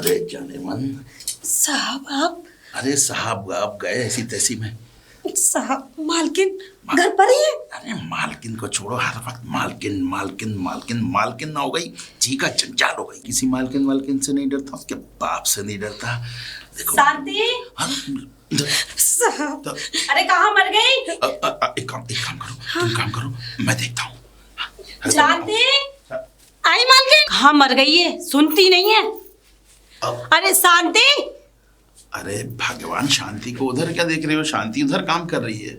अरे जाने मन। साहब आप? अरे साहब आप गए ऐसी तैसी में। साहब मालकिन घर पर ही है? अरे मालकिन को छोड़ो, हर वक्त मालकिन मालकिन मालकिन मालकिन ना हो गई, जी का जंजाल हो गई। किसी मालकिन मालकिन से नहीं डरता, उसके बाप से नहीं डरता। देखो शांति साहब। अरे कहाँ मर गई? एक काम करो, तुम काम करो, मैं देखता हूँ। शांति आई मालकिन। कहाँ मर गई है, सुनती नहीं है। अरे शांति। अरे भगवान, शांति को उधर क्या देख रहे हो? शांति उधर काम कर रही है।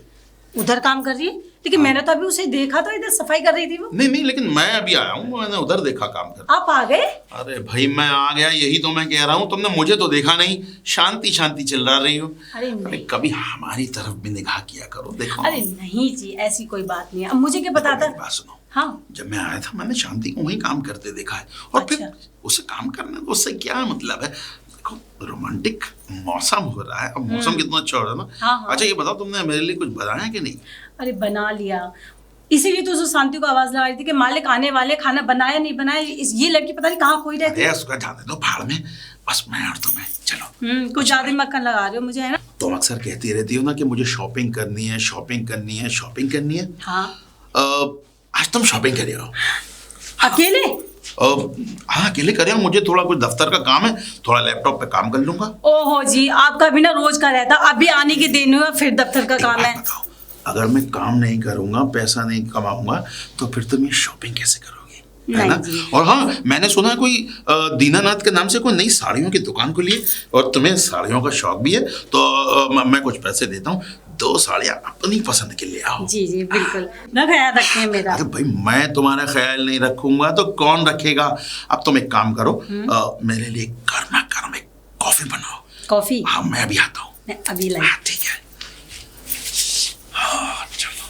उधर काम कर रही है? लेकिन मैंने तो अभी उसे देखा था, इधर सफाई कर रही थी वो। नहीं, लेकिन मैं अभी आया हूँ, मैंने उधर देखा काम कर। आप आ गए? अरे भाई मैं आ गया, यही तो मैं कह रहा हूँ, तुमने मुझे तो देखा नहीं, शांति शांति चिल्ला रही हो। अरे कभी हमारी तरफ भी निगाह किया करो, देखो। अरे नहीं जी, ऐसी कोई बात नहीं है। अब मुझे क्या बताता? बात सुनो। हाँ, जब मैं आया था मैंने शांति को वहीं काम करते देखा है, और फिर उसे काम करने दो, उससे क्या मतलब है? रोमांटिक मौसम हो रहा है, अब मौसम कितना अच्छा हो रहा है ना। हाँ। अच्छा ये बताओ, तुमने मेरे लिए कुछ बनाया कि नहीं? अरे बना लिया, इसीलिए तो उस शांति को आवाज लगा रही थी कि मालिक आने वाले, खाना बनाया नहीं बनाया। ये लड़की पता नहीं कहाँ खोई रहती है। उसका जाने दो भाड़ में, बस मैं और तुम्हें। चलो कुछ ज्यादा मक्खन लगा रहे हो मुझे, है ना? तुम अक्सर कहती रहती हो ना कि मुझे शॉपिंग करनी है, शॉपिंग करनी है, शॉपिंग करनी है। हाँ। आज तुम शॉपिंग करिए। अकेले? हाँ अकेले करें, मुझे थोड़ा कुछ दफ्तर का काम है, थोड़ा लैपटॉप पे काम कर लूंगा। ओहो जी, आपका भी ना रोज का रहता, अभी आने के दिन हुआ फिर दफ्तर का काम है। बताओ, अगर मैं काम नहीं करूंगा, पैसा नहीं कमाऊंगा, तो फिर तुम ये शॉपिंग कैसे करोगे, है ना? और हाँ, मैंने सुना है कोई दीनानाथ के नाम से कोई नई साड़ियों की दुकान खुली है, और तुम्हें साड़ियों का शौक भी है, तो मैं कुछ पैसे देता हूँ, 2 साड़ियाँ अपनी पसंद के ले आओ। जी जी बिल्कुल, ना ख्याल रखें मेरा। अरे भाई मैं तुम्हारा ख्याल नहीं रखूंगा तो कौन रखेगा? अब तुम एक काम करो, मेरे लिए गर्मा गर्म एक कॉफी बनाओ। कॉफी? हाँ मैं अभी आता हूँ। मैं अभी लाई। हाँ ठीक है। हाँ चलो।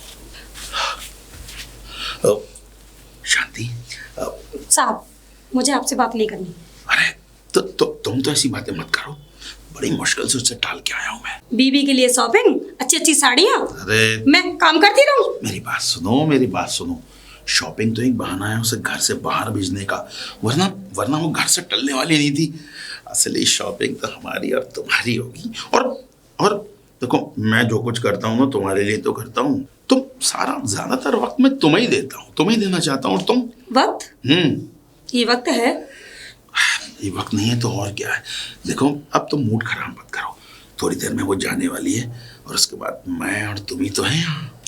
शांति साहब, मुझे आपसे बात नहीं करनी। अरे तुम तो ऐसी बातें मत करो, बड़ी मुश्किल से उससे टाल के आया हूँ मैं। बीबी के लिए शॉपिंग, अच्छी अच्छी साड़ियाँ, अरे मैं काम करती रहूं? मेरी बात सुनो। शॉपिंग तो एक बहाना है उसे घर से बाहर भेजने का, वरना वो घर से टलने वाली नहीं थी। असली शॉपिंग तो हमारी और तुम्हारी होगी। और देखो, मैं जो कुछ करता हूँ ना तुम्हारे लिए तो करता हूँ। तुम ज्यादातर वक्त मैं तुम्हें ही देता हूँ, तुम्हें ही देना चाहता हूँ। और तुम वक्त? ये वक्त है? ये वक्त नहीं है तो और क्या है? देखो अब तुम मूड खराब मत करो, थोड़ी देर में वो जाने वाली है, और उसके बाद मैं और तुम ही तो हैं।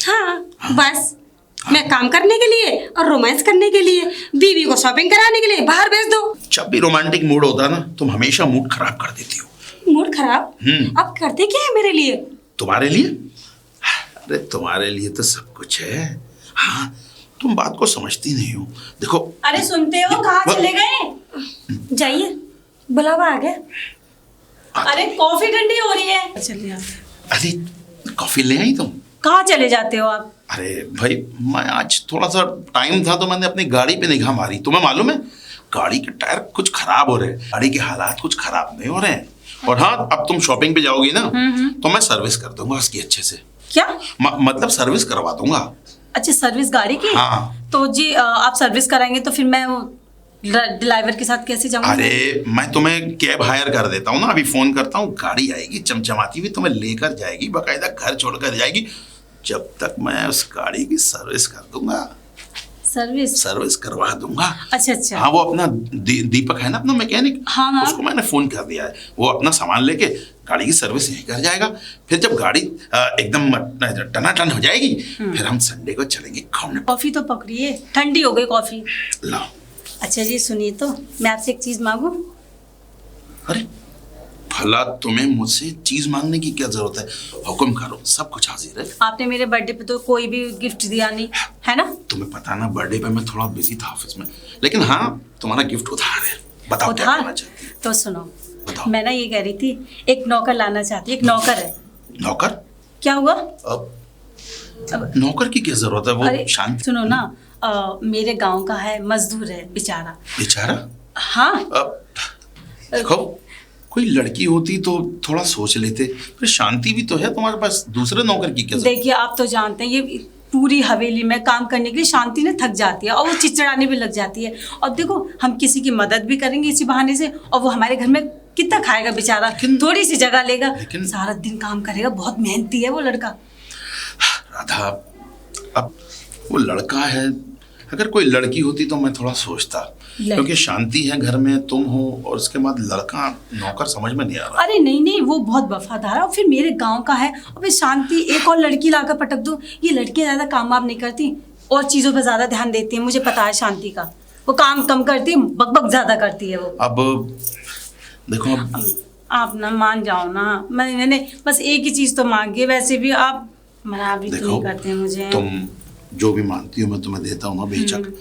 हाँ, बस मैं काम करने के लिए और रोमांस करने के लिए, बीवी को शॉपिंग कराने के लिए बाहर भेज दो। जब भी रोमांटिक मूड होता है ना, तुम हमेशा मूड खराब कर देती हो। मूड खराब? आप करते क्या है मेरे लिए? तुम्हारे लिए? अरे तुम्हारे लिए तो सब कुछ है। हाँ तुम बात को समझती नहीं हो। देखो। अरे सुनते हो, कहाँ चले गए? जाइए, बुलावा आ गया। अरे कॉफी ठंडी हो रही है। चलिए। अरे कॉफी ले आई तुम? कहाँ चले जाते हो आप? अरे भाई मैं आज थोड़ा सा टाइम था तो मैंने अपनी गाड़ी पे निगाह मारी। तुम्हें मालूम है, गाड़ी के टायर कुछ खराब हो रहे हैं, गाड़ी के हालात कुछ खराब नहीं हो रहे हैं। और हाँ, अब तुम शॉपिंग पे जाओगी ना, तो मैं सर्विस कर दूंगा उसकी अच्छे से। क्या मतलब सर्विस करवा दूंगा। अच्छा, सर्विस गाड़ी की? हाँ। तो जी आप सर्विस कराएंगे तो फिर मैं ड्राइवर के साथ कैसे जाऊंगा? अरे मैं तुम्हें कैब हायर कर देता हूँ ना, अभी फोन करता हूँ, गाड़ी आएगी चमचमाती हुई, तुम्हें लेकर जाएगी, बाकायदा घर छोड़कर जाएगी, जब तक मैं उस गाड़ी की सर्विस कर दूंगा। सर्विस करवा दूंगा। अच्छा। हाँ वो अपना दीपक है ना, अपना मैकेनिक, हाँ। उसको मैंने फोन कर दिया है, वो अपना सामान लेके गाड़ी की सर्विस यहीं कर जाएगा। फिर जब गाड़ी एकदम टनाटन हो जाएगी, फिर हम संडे को चलेंगे घूमने। कॉफी तो पकड़िए, ठंडी हो गई कॉफी। लाओ। अच्छा जी सुनिए, तो मैं आपसे एक चीज मांगू? अरे भला तुम्हें मुझसे चीज मांगने की क्या जरूरत है? हुक्म करो, सब कुछ हाजिर है। आपने मेरे बर्थडे पे तो कोई भी गिफ्ट दिया नहीं, है ना? तुम्हें पता ना, बर्थडे पे मैं थोड़ा बिजी था ऑफिस में, लेकिन हाँ तुम्हारा गिफ्ट उधार है। बताओ क्या करना चाहती हो? तो सुनो, बताओ। मैं ना ये कह रही थी, एक नौकर लाना चाहती। एक नौकर है। नौकर? क्या हुआ? अब नौकर की क्या जरूरत है? वो शांति। सुनो ना, मेरे गांव का है, मजदूर है बेचारा। हाँ। देखो कोई लड़की होती तो थोड़ा सोच लेते, फिर शांति भी तो है तुम्हारे पास, दूसरे नौकर की क्या? देखिए आप तो जानते हैं, ये पूरी हवेली में काम करने के लिए शांति ने थक जाती है और वो चिड़चिड़ाने भी लग जाती है। और देखो हम किसी की मदद भी करेंगे इसी बहाने से, और वो हमारे घर में कितना खाएगा बेचारा, थोड़ी सी जगह लेगा, सारा दिन काम करेगा, बहुत मेहनती है वो लड़का। राधा, अब वो लड़का है, अगर कोई लड़की होती तो मैं थोड़ा सोचता, क्योंकि शांति है घर में, तुम हो, और उसके बाद लड़का नौकर समझ में नहीं आ रहा। अरे नहीं नहीं, वो बहुत वफादार है और फिर मेरे गांव का है, और फिर शांति एक और लड़की लाकर पटक दो। ये लड़कियां ज्यादा काम वाम नहीं करती और चीजों पर ज्यादा ध्यान देती है, मुझे पता है शांति का। वो काम कम करती है, बकबक ज्यादा करती है वो। अब देखो, आप ना मान जाओ ना, मैंने बस एक ही चीज तो मांगी है, वैसे भी आप मना भी तो नहीं करते मुझे। तुम जो भी मानती हो मैं तुम्हें देता हूँ ना बेशक,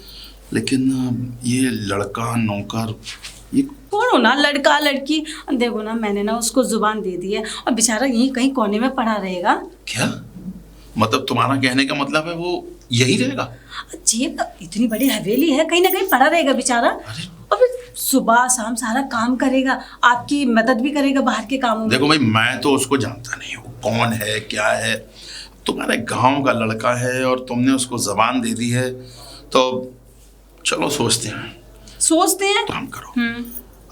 लेकिन ये लड़का नौकर, ये छोड़ो ना, लड़का लड़की, देखो ना मैंने ना उसको जुबान दे दी है और बेचारा यहीं कहीं कोने में पड़ा रहेगा। क्या मतलब तुम्हारा कहने का मतलब है वो यही रहेगा? जी, इतनी बड़ी हवेली है, कहीं ना कहीं पड़ा रहेगा बेचारा, और फिर सुबह शाम सारा काम करेगा, आपकी मदद भी करेगा बाहर के कामों में। देखो भाई, मैं तो उसको जानता नहीं हूँ कौन है क्या है, तुम्हारे गांव का लड़का है और तुमने उसको जबान दे दी है, तो चलो सोचते हैं तो हम करो।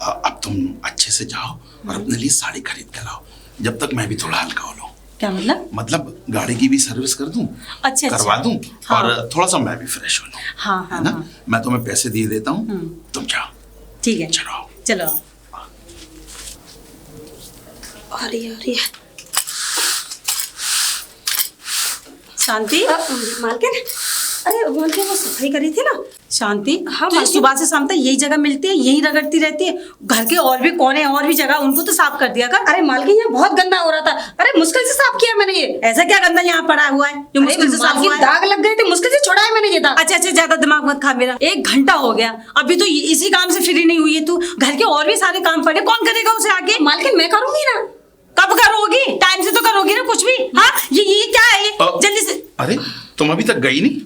अब तुम अच्छे से जाओ और अपने लिए साड़ी खरीद कर लाओ, जब तक मैं भी थोड़ा हल्का हो लूं। क्या मतलब गाड़ी की भी सर्विस कर दूं, अच्छा करवा दूं, हाँ। और थोड़ा सा मैं भी फ्रेश हो लूं, हाँ, है ना? हाँ। मैं तुम्हें पैसे दिए देता हूँ, तुम जाओ। ठीक है, चलो। अरे शांति, मालकिन, अरे मालकिन वो सफाई करी थी ना शांति। हाँ, तो सुबह से शाम तक यही जगह मिलती है, यही रगड़ती रहती है, घर के और भी कोने और भी जगह उनको तो साफ कर दिया कर। अरे मालकिन यहाँ बहुत गंदा हो रहा था, अरे मुश्किल से साफ किया मैंने ये। ऐसा क्या गंदा यहाँ पड़ा हुआ है जो मुश्किल से साफ हुआ है? दाग लग गए थे, मुश्किल से छुड़ाया मैंने ये दाग। अच्छा, ज्यादा दिमाग मत खा मेरा। 1 घंटा हो गया, अभी तो इसी काम से फ्री नहीं हुई है तू। घर के और भी सारे काम पड़े, कौन करेगा उसे आगे? मालकिन मैं करूंगी ना। कब करोगी? टाइम से तो करोगी ना कुछ भी। हाँ, ये क्या है ये? जल्दी से। अरे तुम अभी तक गई नहीं?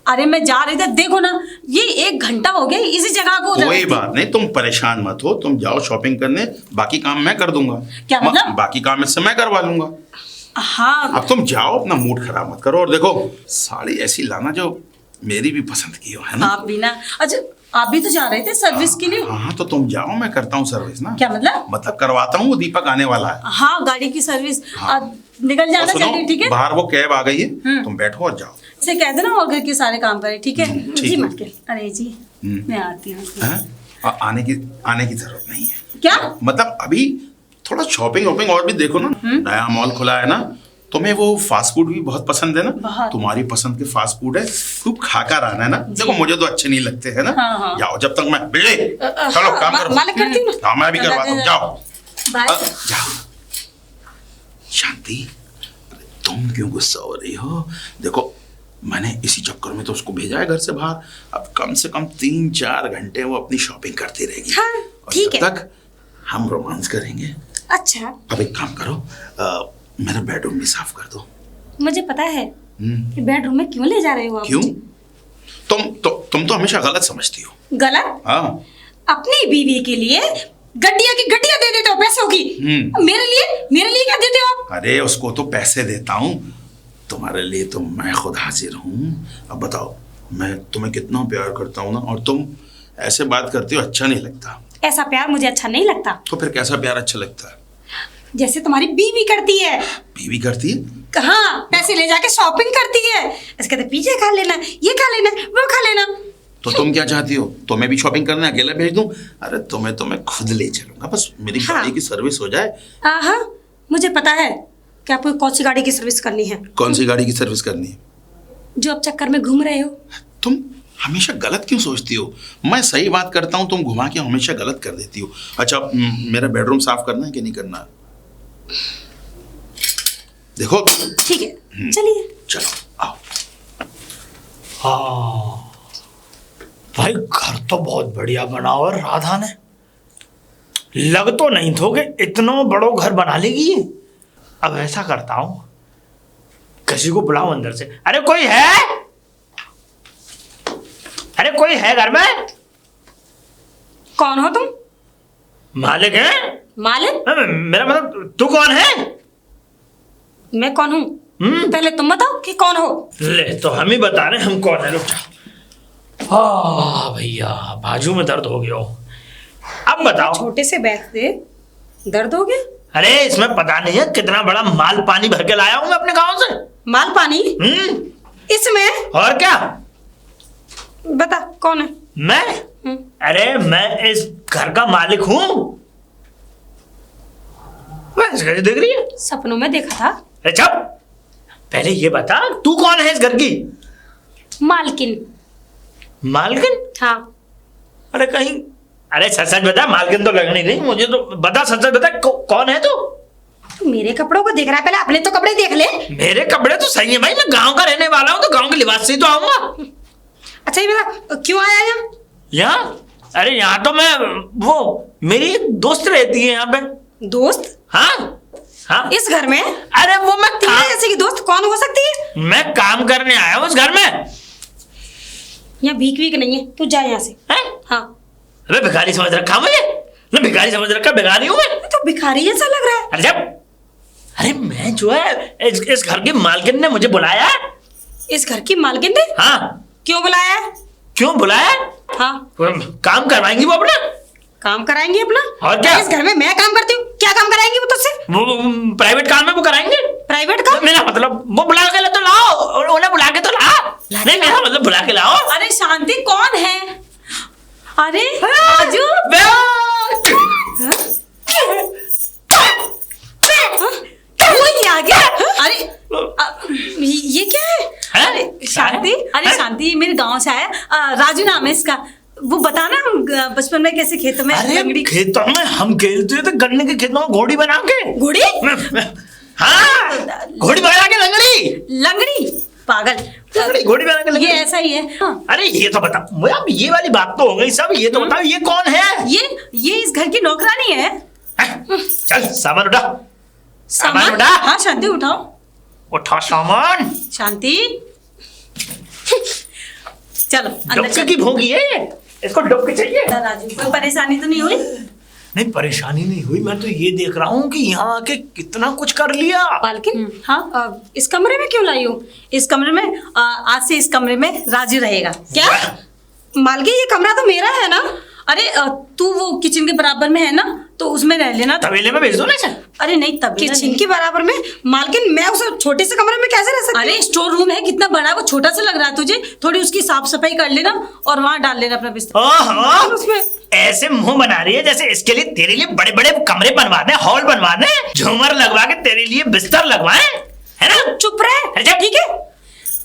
अरे मैं जा रही थी, देखो ना ये 1 घंटा हो गया इसी जगह को। कोई बात नहीं, तुम परेशान मत हो, तुम जाओ शॉपिंग करने, बाकी काम मैं कर दूंगा। क्या मतलब? बाकी काम इससे मैं करवा लूंगा। हाँ, अब तुम जाओ, अपना मूड खराब मत करो, और देखो साड़ी ऐसी लाना जो मेरी भी पसंद की हो, है ना? आप भी ना। अच्छा, आप भी तो जा रहे थे सर्विस के लिए? हाँ, तो तुम जाओ, मैं करता हूँ सर्विस ना। क्या मतलब? मतलब करवाता हूँ, वो दीपक आने वाला है। हाँ, गाड़ी की सर्विस। हाँ। निकल जाना सुनो, जल्दी, ठीक है? बाहर वो कैब आ गई है, तुम बैठो और जाओ। इसे कह देना और घर के सारे काम करे, ठीक है? ठीक जी है। मालकिन। अरे जी, मैं आती हूँ। आने की जरूरत नहीं है। क्या मतलब अभी थोड़ा शॉपिंग वॉपिंग और भी देखो ना, नया मॉल खुला है ना, तुम्हें वो फास्ट फूड भी बहुत पसंद है ना? बहुत। तुम्हारी पसंद के फास्ट फूड है, खूब खाकर आना है ना। देखो मुझे तो अच्छे नहीं लगते है ना। हाँ। जाओ, जब तक मैं चलो काम करो। मालिक करती हूँ। हाँ, मैं भी करवाता हूँ, जाओ। बाय। जाओ। शांति, तुम क्यों गुस्सा हो रही हो? देखो मैंने इसी चक्कर में तो उसको भेजा है घर से बाहर। अब कम से कम 3-4 घंटे वो अपनी शॉपिंग करती रहेगी। हाँ, और ठीक जब है। तक हम रोमांस करेंगे। अच्छा, अब एक काम करो, मेरा बेडरूम भी साफ कर दो। मुझे पता है कि बेडरूम में क्यों ले जा रहे हो आप क्यों? मुझे? तुम तो हमेशा गलत समझती हो। गलत? हाँ। अपनी बीवी के लिए गड्डिया की गड्डिया दे देते हो पैसों की। मेरे लिए क्या देते हो आप? अरे उसको तो पैसे देता हूँ, तुम्हारे लिए तो मैं खुद हाजिर हूँ। अब बताओ, मैं तुम्हें कितना प्यार करता हूँ ना, और तुम ऐसे बात करती हो, अच्छा नहीं लगता। ऐसा प्यार मुझे अच्छा नहीं लगता। तो फिर कैसा प्यार अच्छा लगता है? जैसे तुम्हारी बीवी करती है। बीवी करती है? हाँ, पैसे ले जाके शॉपिंग करती है, इसके तो पिज्जा खा लेना, ये खा लेना, वो खा लेना। तो तुम क्या चाहती हो? तुम्हें भी शॉपिंग करने अकेला भेज दूं? अरे तुम्हें तो मैं खुद ले चलूंगा, बस मेरी गाड़ी की सर्विस हो जाए। हाँ, मुझे पता है कि आपको कौन सी गाड़ी की सर्विस करनी है। कौन सी गाड़ी की सर्विस करनी है? जो आप चक्कर में घूम रहे हो। तुम हमेशा गलत क्यों सोचती हो? मैं सही बात करता हूँ, तुम घुमा के हमेशा गलत कर देती हो। अच्छा, मेरा बेडरूम साफ करना है कि नहीं करना? देखो। ठीक है, चलिए। चलो आओ। हाँ भाई, घर तो बहुत बढ़िया बना, और राधा ने लग तो नहीं थो कि इतना बड़ो घर बना लेगी ये। अब ऐसा करता हूं, किसी को बुलाओ अंदर से। अरे कोई है? अरे कोई है घर में? कौन हो तुम? मालिक है। मालिक? मेरा मतलब तू कौन है? मैं कौन हूँ? पहले तुम बताओ कि कौन हो। ले तो हम ही बता रहे हम कौन है, रुक जा। हाँ भैया, बाजू में दर्द हो गया हो। अब बताओ। छोटे से बैग से दर्द हो गया? अरे इसमें पता नहीं है कितना बड़ा माल पानी भर के लाया हूँ मैं अपने गांव से। माल पानी इसमें? और क्या? बता कौन है? मैं? अरे मैं इस घर का मालिक हूँ। बस देख रही है, सपनों में देखा था। अरे चुप, पहले ये बता तू कौन है इस घर की? मालकिन। मालकिन? हाँ। अरे कहीं, अरे सच सच बता, मालकिन तो लग नहीं रही मुझे, तो बता सच सच बता कौन है तू? तू मेरे कपड़ों को देख रहा है, पहले अपने तो कपड़े देख ले। मेरे कपड़े तो सही है भाई, मैं गांव का रहने वाला हूँ तो गांव के लिबास से ही तो आऊंगा। अच्छा ये बता क्यों आया यहाँ? यहाँ? अरे यहाँ तो मैं, वो मेरी एक दोस्त रहती है यहाँ पे। दोस्त? हाँ हाँ। इस घर में? अरे वो मैं तेरे जैसे की दोस्त कौन हो सकती है? मैं काम करने आया हूँ इस घर में। यहाँ भीख वीख नहीं है, तू जा यहाँ से। है? हाँ। अबे भिखारी समझ रखा मुझे? मैं भिखारी समझ रखा, भिखारी हूँ मैं। तो भिखारी जैसा लग रहा है। अरे जब, अरे मैं जो है इस घर की मालकिन ने मुझे बुलाया है। इस घर की मालकिन ने? हाँ। क्यों बुलाया है? क्यों बुलाया? हाँ। काम करवाएंगी वो अपना। काम कराएंगी अपना? और क्या? इस घर में मैं काम करती हूँ, क्या काम कराएंगी वो तुझसे? वो प्राइवेट काम है, वो कराएंगे। प्राइवेट काम? मेरा मतलब वो बुला के ले तो लाओ, उन्हें बुला के तो लाओ। नहीं मेरा मतलब बुला के लाओ। अरे शांति कौन है? अरे राजू, कोई आ गया? अरे ये क्या है? अरे शांति, अरे शांति मेरे गांव से आया, राजू नाम है इसका। वो बताना हम बचपन में कैसे खेतों में लंगड़ी। खेतों में हम खेलते थे, गन्ने के खेतों में घोड़ी बना के। घोड़ी? हाँ, घोड़ी बना के लंगड़ी। लंगड़ी पागल, घोड़ी बना के लंगड़ी। ये ऐसा ही है। हाँ। अरे ये तो बता, अब ये वाली बात तो हो गई सब, ये तो बताओ ये कौन है? ये इस घर की नौकरानी है। चल सामान उठा, सामान उठा। हाँ शांति उठाओ, उठा सामान। शांति चलो अंदर डुबकी की भोगी है ये, इसको डुबकी चाहिए। राजू कोई परेशानी तो नहीं हुई? नहीं परेशानी नहीं हुई, मैं तो ये देख रहा हूँ कि यहाँ आके कितना कुछ कर लिया। मालकिन हाँ इस कमरे में क्यों लाई हो? इस कमरे में आज से इस कमरे में राजू रहेगा। क्या? मालकिन ये कमरा तो मेरा है ना? अरे तू वो किचन के बराबर में है ना, तो उसमें रह लेना। तबेले में भेज दो ना इसे। अरे नहीं तबेला किचन नहीं। के बराबर में? मालकिन मैं उस छोटे से कमरे में कैसे रह सकती हूँ? अरे स्टोर रूम है, कितना बड़ा, वो छोटा सा लग रहा है तुझे? थोड़ी उसकी साफ सफाई कर लेना और वहाँ डाल लेना अपना बिस्तर। ओहो, उसमें ऐसे मुंह बना रही है जैसे इसके लिए तेरे लिए बड़े बड़े कमरे बनवा दे, हॉल बनवा दे, झूमर लगवा के तेरे लिए बिस्तर लगवाए, है ना? चुप रहे। अच्छा ठीक है।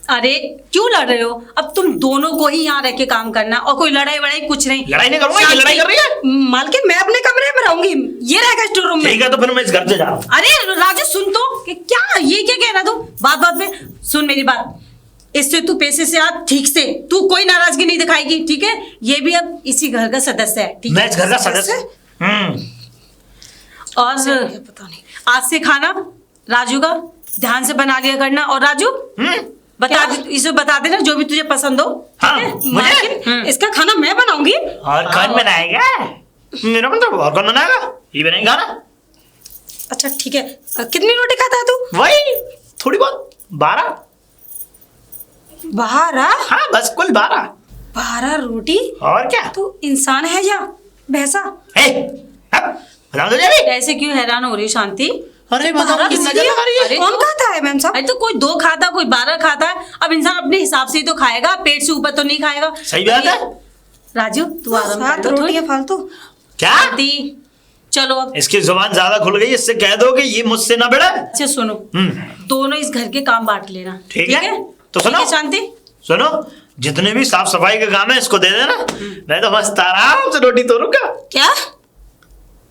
अरे क्यों लड़ रहे हो? अब तुम दोनों को ही यहाँ रह के काम करना, और कोई लड़ाई वड़ाई कुछ नहीं। लड़ाई नहीं करूंगा, ये लड़ाई कर रही है। मालकिन मैं अपने कमरे में रहूंगी, ये रहेगा स्टोर रूम में। ठीक है तो फिर मैं इस घर से जा रहा हूँ। अरे राजू सुन तो, कि क्या ये क्या कह रहा तू? बात बात में सुन मेरी बात, इससे तू पैसे से आ ठीक से, तू कोई नाराजगी नहीं दिखाएगी, ठीक है? ये भी अब इसी घर का सदस्य है, ठीक है? मैं इस घर का सदस्य। और पता नहीं। आज से खाना राजू का ध्यान से बना लिया करना। और राजू बता दे, इसे बता देना जो भी तुझे पसंद हो। हाँ, मालकिन इसका खाना मैं बनाऊंगी। और कौन बनाएगा? मेरा मतलब और कौन बनाएगा? ये बनाएगा ना। अच्छा ठीक है, कितनी रोटी खाता है तू? वही थोड़ी बहुत, 12। 12? हाँ बस कुल 12। 12 रोटी? और क्या? तू इंसान है या भैंसा? बता दो जी। ऐसे क्यों हैरान हो रही शांति? अरे बताओ किस नजर लगा रही है? अरे कौन खाता है मैम साहब? अरे तो कोई 2 खाता, कोई 12 खाता है। अब इंसान अपने हिसाब से ही तो खाएगा, पेट से ऊपर तो नहीं खाएगा। सही बात है। राजू तू आराम कर 7 लो थोड़ी। रोटियां फालतू। क्या? शांति चलो अब इसकी जुबान ज्यादा खुल गई, इससे कह दो कि ये मुझसे ना बढ़े। अच्छे सुनो, दोनों इस घर के काम बांट लेना, ठीक है? तो ठीक सुनो। है शांति, सुनो, जितने भी साफ सफाई के काम है इसको दे देना, मैं तो मस्त आराम से रोटी तोड़ूंगा। क्या?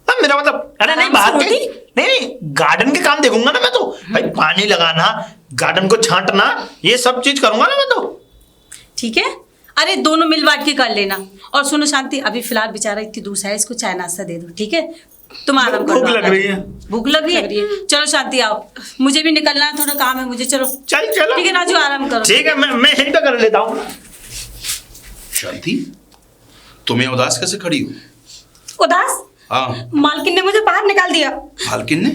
मेरा मतलब, अरे नहीं आराम से बात रोटी? नहीं, गार्डन के काम देखूंगा ना मैं तो भाई, पानी लगाना, गार्डन को छांटना, ये सब चीज करूंगा ना मैं तो। ठीक है? अरे दोनों मिल बांट के कर लेना। और सुनो शांति, अभी फिलहाल बेचारा इतनी दूर है, इसको चाय नाश्ता दे दो, ठीक है? तुम आराम करो। भूख लग रही है। भूख लग रही है? चलो शांति आओ, मुझे भी निकलना है, थोड़ा काम है मुझे। चलो चलो ठीक है राजू, आराम करो। ठीक है, मैं यहीं पे कर लेता हूँ। शांति तुम्हें उदास कैसे खड़ी हो? उदास? हाँ, मालकिन ने मुझे बाहर निकाल दिया। मालकिन ने?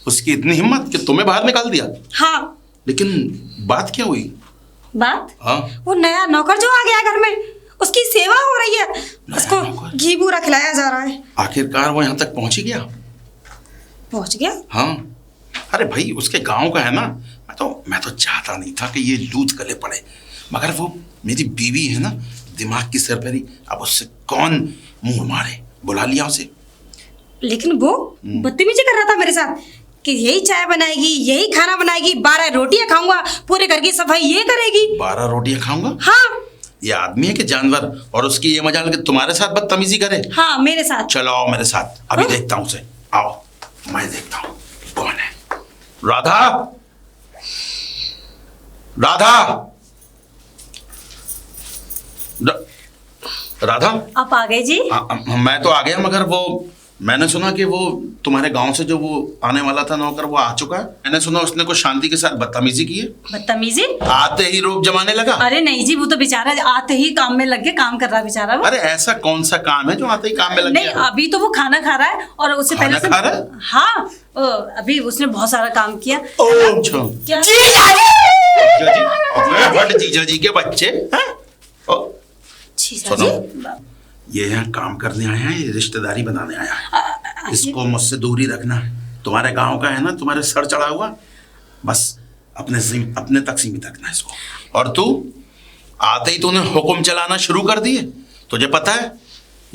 उसकी इतनी हिम्मत कि तुम्हें बाहर निकाल दिया? हाँ, लेकिन बात क्या हुई? बात? हाँ, वो नया नौकर जो आ गया घर में, उसकी सेवा हो रही है, उसको नौकर? घी पूरा खिलाया जा रहा है। आखिरकार वो यहाँ तक पहुंच ही गया। पहुंच गया? हाँ, अरे भाई उसके गांव का है ना। मैं तो चाहता नहीं था कि ये दूध गले पड़े, मगर वो मेरी बीवी है ना, दिमाग की सरपरी। अब उससे कौन मुंह मारे, बुला लिया उसे। लेकिन वो बदतमीजी कर रहा था मेरे साथ कि यही चाय बनाएगी, यही खाना बनाएगी, 12 रोटियां खाऊंगा, पूरे घर की सफाई ये करेगी। 12 रोटियां खाऊंगा? हाँ। ये आदमी है कि जानवर? और उसकी ये मजाल कि तुम्हारे साथ बदतमीजी करे? हाँ, मेरे साथ। चलो आओ मेरे साथ, अभी हाँ? देखता हूँ उसे। आओ, मैं देखता हूँ कौन है। राधा, राधा, राधा। आप आ गए जी? मैं तो आ गया, मगर वो मैंने सुना कि वो तुम्हारे गांव से जो वो आने वाला था नौकर, वो आ चुका है। मैंने सुना उसने कुछ शांति के साथ बदतमीजी की है। बदतमीजी? आते ही रोब जमाने लगा। अरे नहीं जी, वो तो बेचारा आते ही काम में लग गया, काम कर रहा बेचारा वो। अरे ऐसा कौन सा काम है जो आते ही काम में लग नहीं, गया? अभी तो वो खाना खा रहा है और उससे खाना पहले खा रहा है? हाँ, अभी उसने बहुत सारा काम किया। अच्छा। क्या? जीजा जी, बड़ जीजा जी के बच्चे हैं? जीजा सुनो, जी, ये यहाँ काम करने आया है, ये रिश्तेदारी बनाने आया है। इसको मुझसे दूरी रखना है। तुम्हारे गांव का है ना, तुम्हारे सर चढ़ा हुआ, बस अपने तक सीमित रखना है इसको। और तू आते ही तूने हुक्म चलाना शुरू कर दिए। तुझे पता है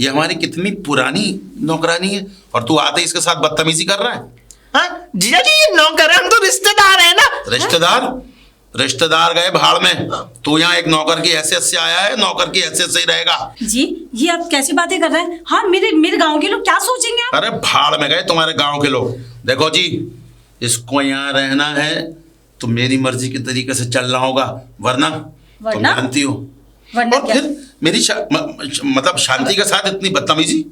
ये हमारी कितनी पुरानी नौकरानी है, और तू आते ही इसके साथ बदतमीजी कर रहा है। हाँ जीजा जी, ये नौकर है, हम तो रिश्तेदार है ना। रिश्तेदार? रिश्तेदार गए भाड़ में। तू यहाँ एक नौकर की हैसियत से आया है, नौकर की हैसियत से ही रहेगा। जी, ये आप कैसी बातें कर रहे हैं? हाँ, मेरे गांव के लोग क्या सोचेंगे आप? अरे भाड़ में गए तुम्हारे गांव के लोग। देखो जी, इसको यहाँ रहना है तो मेरी मर्जी के तरीके से चलना होगा, वरना तुम जानती हो। वरना और क्या? फिर मेरी मतलब शांति के साथ इतनी बदतमीजी।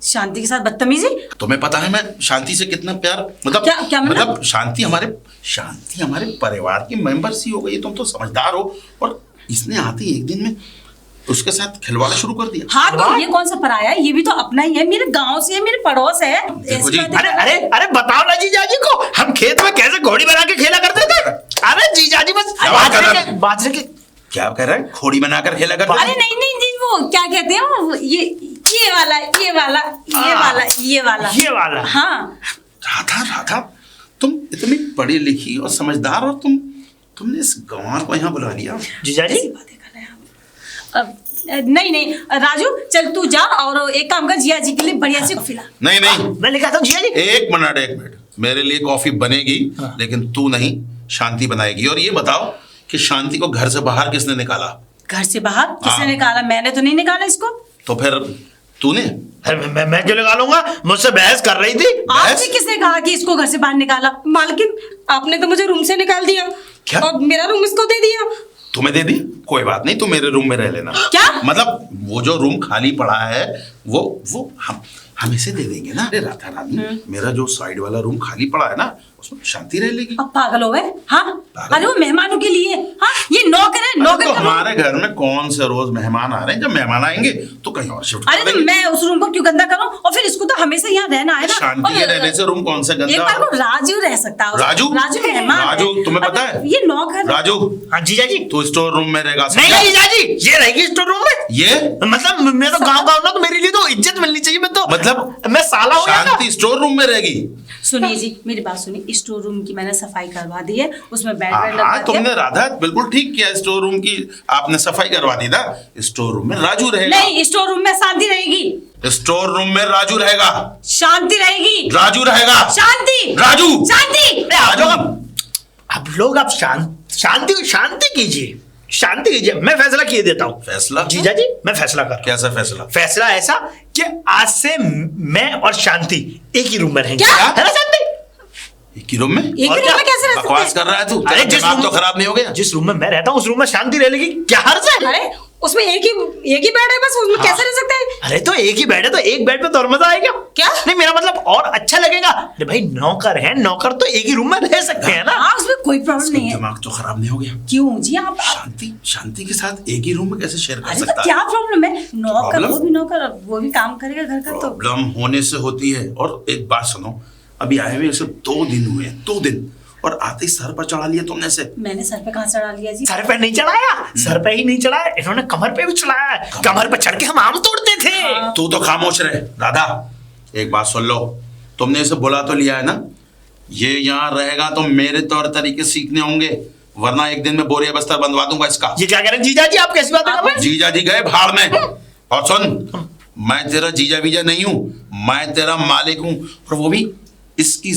शांति के साथ बदतमीजी? तुम्हें पता है मैं शांति से कितना प्यार, मतलब क्या मतलब शांति हमारे परिवार की मेंबर सी हो गई। तुम तो समझदार हो, और इसने आते ही एक दिन में उसके साथ खिलवाड़ा शुरू कर दिया। हाँ, तो ये कौन सा पराया है? ये भी तो अपना ही है, मेरे गांव से है, मेरे पड़ोस है। देखो जी, अरे अरे अरे बताओ ना जीजा जी को, हम खेत में कैसे घोड़ी बना के खेला करते थे। अरे जीजा जी बस बाजरे के क्या कह रहा है? घोड़ी बनाकर खेला करते थे? अरे नहीं नहीं नहीं, वो क्या कहते हैं वो, ये वाला। हाँ। राधा, तुम इतनी पढ़ी लिखी और समझदार, और तुमने इस गंवार को यहाँ बुला लिया। जीजा जी, ऐसी बातें कर रहे हैं आप। नहीं राजू, चल तू जा और एक काम कर, जिया जी के लिए बढ़िया सी कॉफी ला। नहीं, मैं लेकर आता हूँ जीजा जी। एक मिनट, मेरे लिए कॉफी बनेगी, लेकिन तू नहीं, शांति बनाएगी। और ये बताओ कि शांति को घर से बाहर किसने निकाला? घर से बाहर किसने हाँ। निकाला? मैंने तो नहीं निकाला इसको। तो फिर तूने? अरे मैं क्यों लगा लूंगा, मुझसे बहस कर रही थी। आपने किसने कहा कि इसको घर से बाहर निकाला? मालकिन, आपने तो मुझे रूम से निकाल दिया। क्या? और मेरा रूम इसको दे दिया। तुम्हें दे दी? कोई बात नहीं, तुम मेरे रूम में रह लेना। क्या? मतलब वो जो रूम खाली पड़ा है वो हम इसे दे देंगे ना। अरे राधा रानी, मेरा जो साइड वाला रूम खाली पड़ा है ना, उसमें शांति रह लेगी। अब पागल हो गए? हाँ, पागल? अरे वो मेहमानों के लिए। हाँ, ये नौकर है, नौकर तो का रूम। हमारे घर में कौन से रोज मेहमान आ रहे हैं? जब मेहमान आएंगे तो कहीं और शिफ्ट अरे कर तो देंगे। मैं उस रूम को क्यों गंदा करूं? और फिर इसको तो हमेशा यहाँ रहना है ना। शांति के और- रहने से रूम कौन सा एक गंदा? बार को राजू रह सकता है। राजू मेहमान है। राजू, तुम्हें अब पता है? ये नौकर। राजू, हाँ जीजा जी। तू स्टोर रूम में रहेगा। नहीं नहीं जीजा जी, ये रहेगी स्टोर रूम में। ये मतलब मैं तो गाँव ना, तो मेरे लिए तो इज्जत मिलनी चाहिए। मैं तो मतलब मैं साला हूँ यहाँ का। शांति स्टोर रूम में रहेगी। सुनिए जी, मेरी बात सुनिए। स्टोर रूम की मैंने सफाई करवा दी है, उसमें बेड हाँ, लगवा दिया। तुमने राधा बिल्कुल ठीक किया। स्टोर रूम की आपने सफाई करवा दी था। स्टोर रूम में राजू रहेगा। नहीं, स्टोर रूम में शांति रहेगी। स्टोर रूम में राजू रहेगा। शांति रहेगी। राजू रहेगा। शांति। राजू। शांति। अरे आ जाओ अब लोग, आप शांति कीजिए, शांति कीजिए। मैं फैसला किए देता हूँ। फैसला? जीजा जी, मैं फैसला कर रहा हूँ। कैसा फैसला? फैसला ऐसा कि आज से मैं और शांति एक ही रूम में रहेंगे। क्या? है ना शांति? एक ही रूम में? एक ही और रूम क्या? में कैसे रह बकवास सकते कर रहा है तू। अरे तेरा जिस दिमाग रूम- तो खराब नहीं हो गया? जिस रूम में मैं रहता हूँ उस रूम में शांति रह लेगी, क्या हर्ज है? अरे उसमें एक ही बेड है, बस उसमें कैसे रह सकते हैं? अरे तो एक ही बेड है, तो एक बेड पे तो और मजा आएगा। क्या? नहीं, मेरा मतलब और अच्छा लगेगा। अरे भाई नौकर है, नौकर तो एक ही रूम में रह सकते हैं ना। हाँ, उसमें कोई प्रॉब्लम नहीं है। दिमाग तो खराब नहीं हो गया? क्यों जी? आप शांति के साथ एक ही रूम में कैसे शेयर कर अरे तो सकता है? क्या प्रॉब्लम है? नौकर, प्रॉब्लम? वो भी नौकर, वो भी काम करेगा घर का। तो प्रॉब्लम होने से होती है। और एक बात सुनो, अभी आए हुए सिर्फ 2 दिन हुए हैं, 2 दिन, और आते ही सर पर चढ़ा लिया तुमने से। मैंने सर पे कहाँ चढ़ा लिया जी? सर पे नहीं चढ़ाया, सर पे ही नहीं चढ़ाया, इन्होंने कमर पे भी चढ़ाया है। कमर पे चढ़ के हम आम तोड़ते थे। तू तो खामोश रहे। राधा एक बात सुन लो, तुमने इसे बुला तो लिया है ना, ये यहाँ रहेगा तो मेरे तौर तरीके सीखने होंगे, वरना एक दिन में बोरिया बस्तर बंधवा दूंगा इसका। ये क्या कह रहे हैं जीजा जी, आप कैसी बात कर रहे हैं? जीजा जी गए भाड़ में। और सुन, मैं तेरा जीजा बीजा नहीं हूं, मैं तेरा मालिक हूं, और वो भी इसकी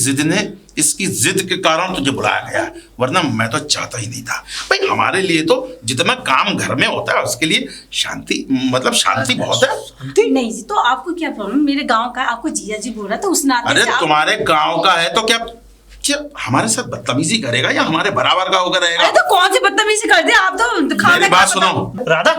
जिद के कारण तुझे बुलाया गया, वरना मैं तो चाहता ही नहीं था। भाई हमारे लिए तो जितना काम घर में होता है उसके लिए शांति बहुत है। नहीं जी, तो आपको क्या प्रॉब्लम? मेरे गांव का आपको जीजा जी बोल रहा था, उस नाते अरे से तुम्हारे गांव का है तो क्या हमारे साथ बदतमीजी करेगा या हमारे बराबर का होकर रहेगा? अरे तो कौन सी बदतमीजी कर दिया आप? तो खाना मेरी बात सुनो राधा,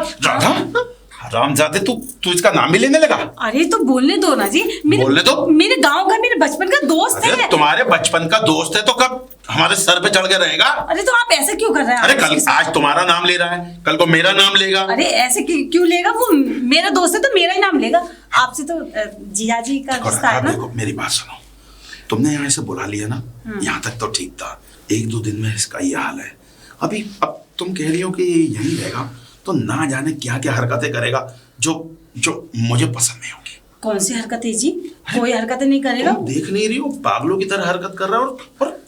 हरामजादे, तू इसका नाम भी लेने लगा। अरे तो बोलने दो ना जी। बोलने दो। मेरे गांव का, मेरे बचपन का दोस्त है। तुम्हारे बचपन का दोस्त है तो कब हमारे सर पे चढ़ के रहेगा? अरे तो आप ऐसे क्यों कर रहे हैं? अरे कल आज तुम्हारा नाम ले रहा है, कल को मेरा नाम लेगा। अरे ऐसे क्यों लेगा? वो मेरा दोस्त है तो मेरा ही नाम लेगा। आपसे तो जिया जी का रिश्ता है ना। देखो मेरी बात सुनो, तुमने यहाँ से बुला लिया ना, यहाँ तक तो ठीक था। 1-2 दिन में इसका ये हाल है। अब तुम कह रही हो कि यहीं रहेगा, तो ना जाने क्या क्या हरकतें करेगा जो मुझे पसंद नहीं होगी। कौन सी हरकतें जी? कोई हरकतें नहीं करेगा। तुम देख नहीं रही हो, पागलों की तरह हरकत कर रहा है और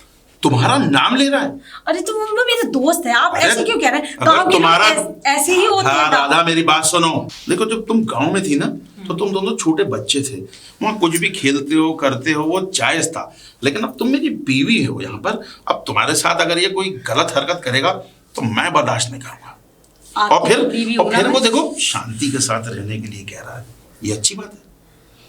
तुम्हारा नाम ले रहा है। अरे तुम वो मेरे दोस्त है, आप ऐसे क्यों कह रहे हैं? अगर गाँव के तुम्हारा लोग ऐसे ही होते हैं। राधा मेरी बात सुनो, देखो जब तुम गांव में थी ना तो तुम दोनों छोटे बच्चे थे, वहाँ कुछ भी खेलते हो करते हो वो जायज था, लेकिन अब तुम मेरी बीवी हो यहाँ पर। अब तुम्हारे साथ अगर ये कोई गलत हरकत करेगा तो मैं बर्दाश्त नहीं करूंगा। और फिर वो देखो शांति के साथ रहने के लिए कह रहा है, ये अच्छी बात है।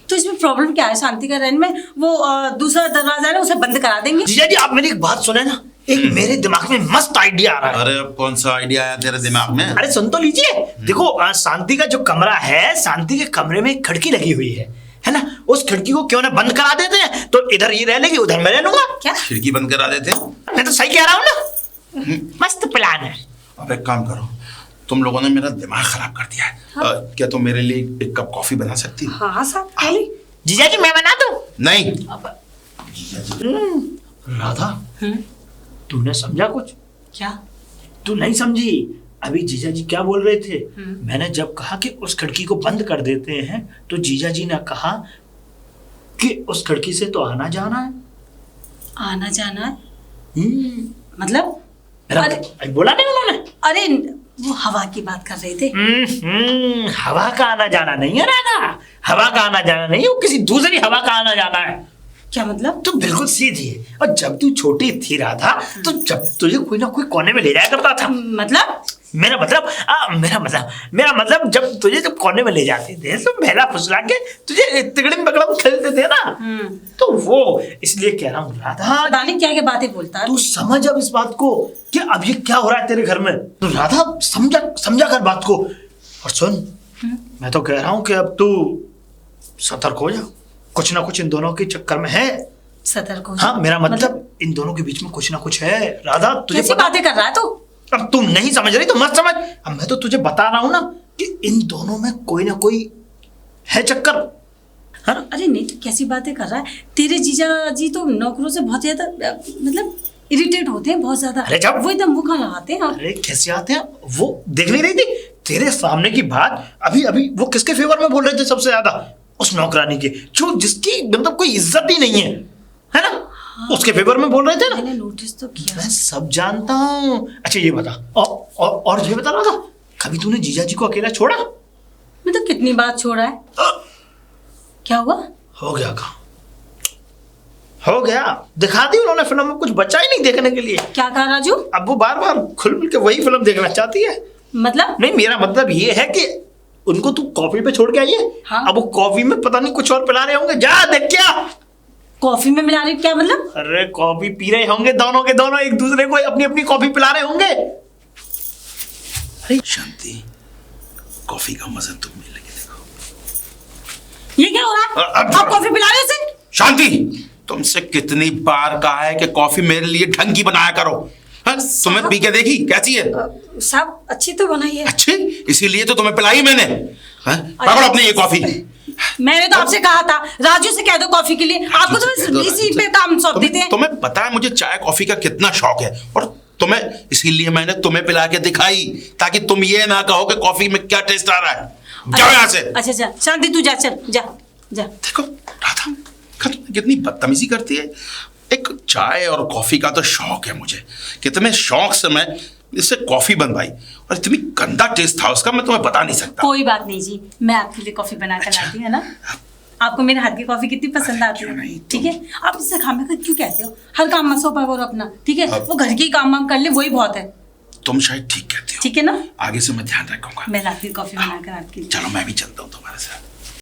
तो इसमें प्रॉब्लम क्या है? शांति का रहने में वो दूसरा दरवाजा है ना, उसे बंद करा देंगे। जीजा जी आप मेरी एक बात सुने ना, एक मेरे दिमाग में मस्त आइडिया आ रहा है। अरे अब कौन सा आइडिया आया तेरे दिमाग में? अरे सुन तो लीजिए। देखो शांति का जो कमरा है, शांति के कमरे में एक खिड़की लगी हुई है ना, उस खिड़की को क्यों ना बंद करा देते हैं, तो इधर ये रह लेगी, उधर मैं रह लूंगा। क्या खिड़की बंद करा देते हैं? मैं तो सही कह रहा हूँ ना, मस्त प्लान है। अब एक काम करो, तुम लोगों ने मेरा दिमाग खराब कर दिया है। हाँ? क्या तुम मेरे लिए एक कप कॉफी बना सकती हो? हाँ साहब, पहले जीजा जी मैं बना दूं? नहीं। राधा तूने समझा कुछ? क्या? तू नहीं समझी? अभी जीजा जी क्या बोल रहे थे? मैंने जब कहा कि उस खिड़की को बंद कर देते हैं तो जीजा जी ने कहा कि उस खिड़की से तो आना जाना है। आना जाना है मतलब? अरे बोला नहीं उन्होंने? अरे वो हवा की बात कर रहे थे। हवा का आना जाना नहीं है राधा, हवा का आना जाना नहीं है, वो किसी दूसरी हवा का आना जाना है। क्या मतलब? तो बिल्कुल सीधी है। और जब तू छोटी थी राधा, तो जब तुझे कोई ना कोई कोने में ले जाया करता था। मतलब मेरा मतलब जब कोने में ले जाते थे तो बहला फुसला के तुझे तिगड़म बगड़म खेलते थे ना, तो वो इसलिए कह रहा हूँ राधा। पता नहीं क्या क्या बातें बोलता है तू समझ अब इस बात को कि अब ये क्या हो रहा है तेरे घर में। तो राधा समझा कर बात को। और सुन, मैं तो कह रहा हूँ कि अब तू सतर्क हो जा, कुछ ना कुछ इन दोनों के चक्कर में है। सतर्क हो? हाँ मेरा मतलब इन दोनों के बीच में कुछ ना कुछ है राधा। तुझे कैसी बातें कर रहा है तू? अब तुम नहीं समझ रही तो मत समझ। अब मैं तो तुझे बता रहा हूं ना कि इन दोनों में कोई ना कोई है चक्कर। हाँ? अरे नहीं तो कैसी बातें कर रहा है? तेरे जीजा जी तो नौकरों से बहुत ज्यादा मतलब इरिटेट होते हैं बहुत ज्यादा। अरे जब वो एकदम मुंह काला आते हैं। अरे कैसे आते हैं? वो देख नहीं रही थी तेरे सामने की बात? अभी वो किसके फेवर में बोल रहे थे सबसे ज्यादा? उस नौकरानी के, जो जिसकी मतलब कोई इज्जत ही नहीं है ना? हाँ, उसके फेवर में बोल रहे थे ना। मैंने नोटिस तो किया। मैं सब जानता हूँ। अच्छा ये बता, और ये बता रहा था, कभी तूने जीजा जी को अकेला छोड़ा? मैं तो कितनी बार छोड़ा है। क्या हुआ? हो गया काम, हो गया। दिखा दी उन्होंने फिल्म में, कुछ बचा ही नहीं देखने के लिए। क्या कहा राजू? अब वो बार बार खुल मिल के वही फिल्म देखना चाहती है। मतलब? नहीं मेरा मतलब ये है कि उनको तू कॉफी पे छोड़ के आई है। हाँ? अब वो कॉफी में पता नहीं कुछ और पिला रहे होंगे, जा देख क्या। कॉफी में मिला रहे? क्या मतलब? अरे कॉफी पी रहे होंगे दोनों के दोनों, एक दूसरे को अपनी अपनी कॉफी पिला रहे होंगे। अरे शांति, कॉफी का मजा तुम भी लेके देखो। ये क्या हो रहा है? आप कॉफी पिला रहे हो उसे? शांति, तुमसे कितनी बार कहा है कि कॉफी मेरे लिए ढंग की बनाया करो। हाँ? तुम्हें पी के देखी कैसी है? साहब अच्छी तो बनाई है। अच्छी, इसीलिए तो तुम्हें पिलाई मैंने। हाँ? पकड़ो अपनी ये कॉफी। मैंने तो आपसे कहा था राजू से कह दो कॉफी के लिए, आपको तो इसी पे काम सौंप देते हैं। तुम्हें पता है मुझे चाय कॉफी का कितना शौक है, और तुम्हें इसीलिए मैंने तुम्हें पिला के दिखाई, ताकि तुम ये ना कहो कि कॉफी में क्या टेस्ट आ रहा है। जाओ यहाँ से। अच्छा अच्छा शांति तू जा, चल जा जा। देखो राधा कितनी बदतमीजी करती है। एक चाय और कॉफी का तो शौक है मुझे, कितने शौक से मैं इससे कॉफी बनवाई, और इतनी गंदा टेस्ट था उसका, मैं तुम्हें बता नहीं सकता। कोई बात नहीं जी, मैं आपके लिए कॉफी बना कर लाती हूँ, है ना। आपको मेरे हाथ की कॉफी कितनी पसंद आती है, ठीक है। आप इससे खाने का क्यों कहते हो, हर काम मत सौंपा करो अपना, ठीक है। वो घर की काम वाम कर ले, वही बहुत है। तुम शायद ठीक कहते हो, ठीक है ना। आगे से मैं ध्यान रखूंगा। मैं लाती हूँ कॉफी बनाकर आपके लिए। चलो मैं भी चलता हूँ तुम्हारे साथ।